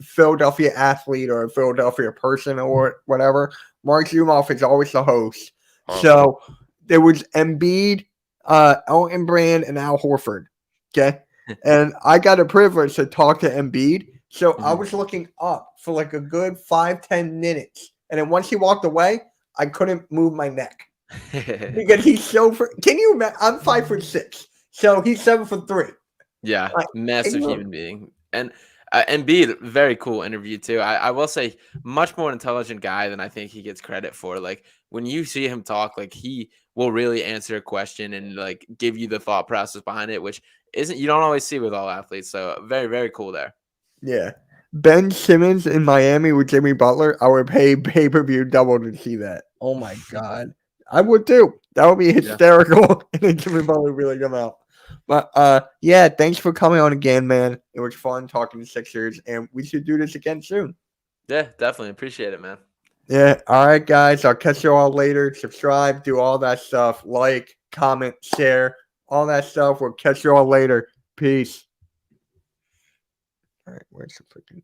Philadelphia athlete or a Philadelphia person or whatever. Mark Zumoff is always the host. So there was Embiid, Elton Brand, and Al Horford. Okay. And I got a privilege to talk to Embiid. So I was looking up for like a good 5-10 minutes. And then once he walked away, I couldn't move my neck. Because he's so can you imagine? I'm 5'6", so he's 7'3". Yeah, like, massive human being. And Embiid, very cool interview too. I will say, much more intelligent guy than I think he gets credit for. Like when you see him talk, like he will really answer a question and like give you the thought process behind it, which you don't always see with all athletes. So very, very cool there. Yeah. Ben Simmons in Miami with Jimmy Butler, I would pay pay-per-view double to see that. Oh my God. I would too. That would be hysterical. And then Jimmy Butler would really come out. But yeah, thanks for coming on again, man. It was fun talking to Sixers, and we should do this again soon. Yeah, definitely. Appreciate it, man. Yeah. All right, guys. I'll catch you all later. Subscribe, do all that stuff. Like, comment, share, all that stuff. We'll catch you all later. Peace. All right, where's the freaking